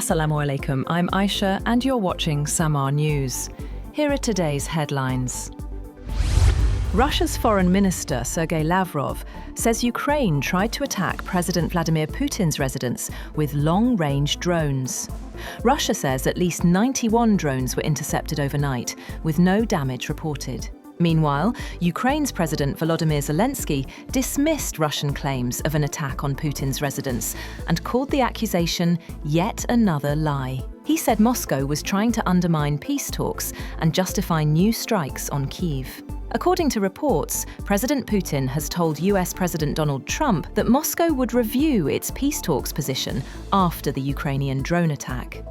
Assalamu alaikum, I'm Aisha and you're watching Samaa News. Here are today's headlines. Russia's Foreign Minister Sergei Lavrov says Ukraine tried to attack President Vladimir Putin's residence with long-range drones. Russia says at least 91 drones were intercepted overnight, with no damage reported. Meanwhile, Ukraine's President Volodymyr Zelenskyy dismissed Russian claims of an attack on Putin's residence and called the accusation yet another lie. He said Moscow was trying to undermine peace talks and justify new strikes on Kyiv. According to reports, President Putin has told US President Donald Trump that Moscow would review its peace talks position after the Ukrainian drone attack.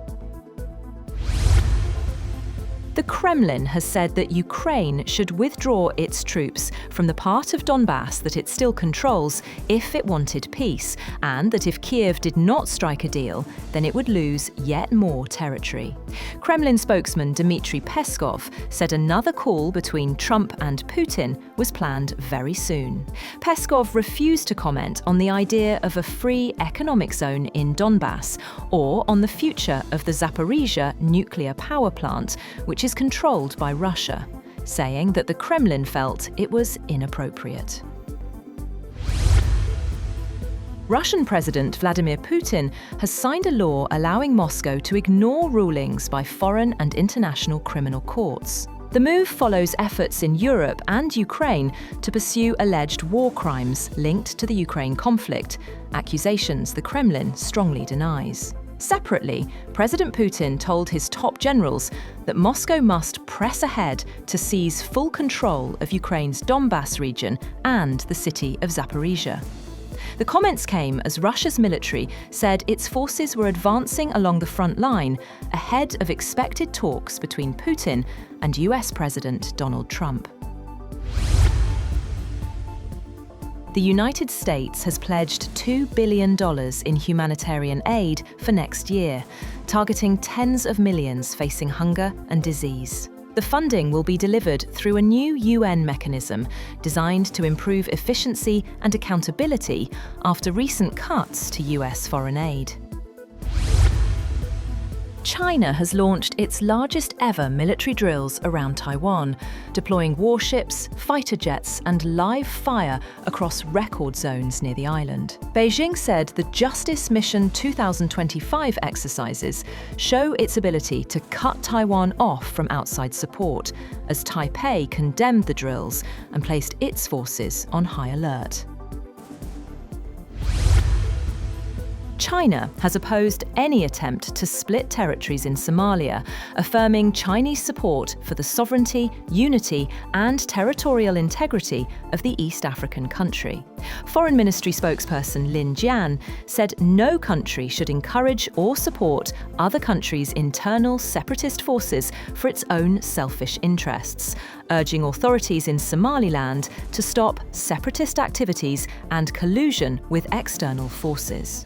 The Kremlin has said that Ukraine should withdraw its troops from the part of Donbas that it still controls if it wanted peace, and that if Kyiv did not strike a deal, then it would lose yet more territory. Kremlin spokesman Dmitry Peskov said another call between Trump and Putin was planned very soon. Peskov refused to comment on the idea of a free economic zone in Donbas or on the future of the Zaporizhzhia nuclear power plant, which is controlled by Russia, saying that the Kremlin felt it was inappropriate. Russian President Vladimir Putin has signed a law allowing Moscow to ignore rulings by foreign and international criminal courts. The move follows efforts in Europe and Ukraine to pursue alleged war crimes linked to the Ukraine conflict, accusations the Kremlin strongly denies. Separately, President Putin told his top generals that Moscow must press ahead to seize full control of Ukraine's Donbas region and the city of Zaporizhzhia. The comments came as Russia's military said its forces were advancing along the front line ahead of expected talks between Putin and US President Donald Trump. The United States has pledged $2 billion in humanitarian aid for next year, targeting tens of millions facing hunger and disease. The funding will be delivered through a new UN mechanism designed to improve efficiency and accountability after recent cuts to US foreign aid. China has launched its largest ever military drills around Taiwan, deploying warships, fighter jets, and live fire across record zones near the island. Beijing said the Justice Mission 2025 exercises show its ability to cut Taiwan off from outside support, as Taipei condemned the drills and placed its forces on high alert. China has opposed any attempt to split territories in Somalia, affirming Chinese support for the sovereignty, unity, and territorial integrity of the East African country. Foreign Ministry spokesperson Lin Jian said no country should encourage or support other countries' internal separatist forces for its own selfish interests, urging authorities in Somaliland to stop separatist activities and collusion with external forces.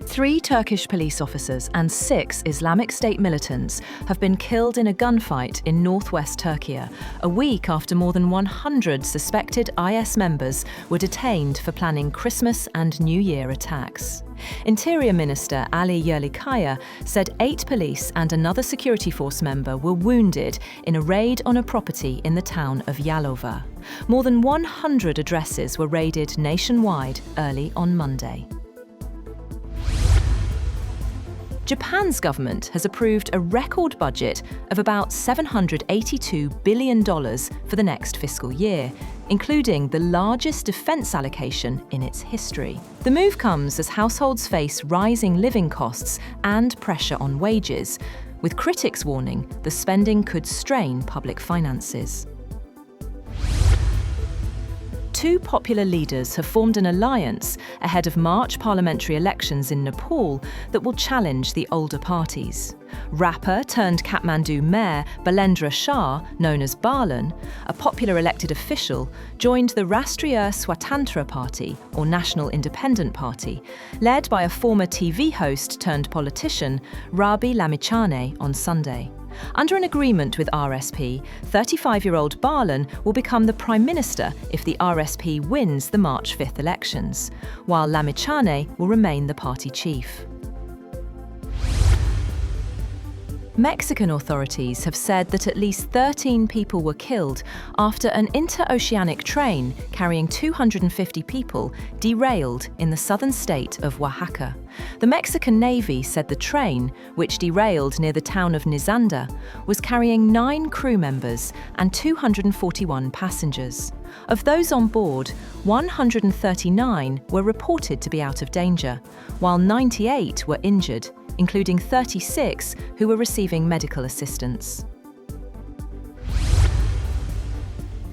3 Turkish police officers and 6 Islamic State militants have been killed in a gunfight in northwest Turkey, a week after more than 100 suspected IS members were detained for planning Christmas and New Year attacks. Interior Minister Ali Yerlikaya said 8 police and another security force member were wounded in a raid on a property in the town of Yalova. More than 100 addresses were raided nationwide early on Monday. Japan's government has approved a record budget of about $782 billion for the next fiscal year, including the largest defense allocation in its history. The move comes as households face rising living costs and pressure on wages, with critics warning the spending could strain public finances. 2 popular leaders have formed an alliance ahead of March parliamentary elections in Nepal that will challenge the older parties. Rapper turned Kathmandu mayor Balendra Shah, known as Balan, a popular elected official, joined the Rastriya Swatantra Party, or National Independent Party, led by a former TV host turned politician, Rabi Lamichhane, on Sunday. Under an agreement with RSP, 35-year-old Barlan will become the Prime Minister if the RSP wins the March 5th elections, while Lamichane will remain the party chief. Mexican authorities have said that at least 13 people were killed after an interoceanic train carrying 250 people derailed in the southern state of Oaxaca. The Mexican Navy said the train, which derailed near the town of Nizanda, was carrying 9 crew members and 241 passengers. Of those on board, 139 were reported to be out of danger, while 98 were injured, including 36 who were receiving medical assistance.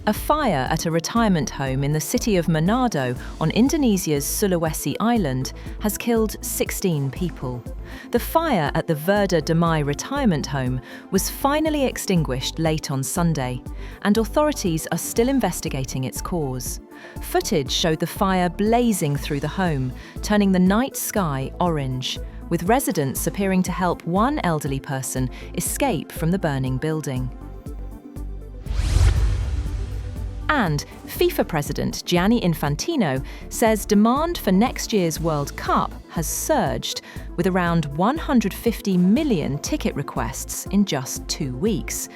A fire at a retirement home in the city of Manado on Indonesia's Sulawesi Island has killed 16 people. The fire at the Verda Damai retirement home was finally extinguished late on Sunday, and authorities are still investigating its cause. Footage showed the fire blazing through the home, turning the night sky orange, with residents appearing to help one elderly person escape from the burning building. And FIFA President Gianni Infantino says demand for next year's World Cup has surged, with around 150 million ticket requests in just 2 weeks,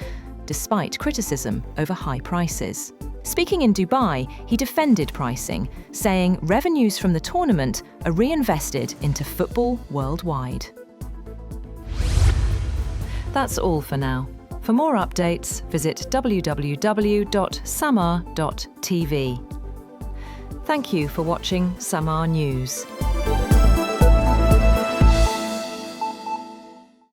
despite criticism over high prices. Speaking in Dubai, he defended pricing, saying revenues from the tournament are reinvested into football worldwide. That's all for now. For more updates, visit www.samaa.tv. Thank you for watching Samaa News.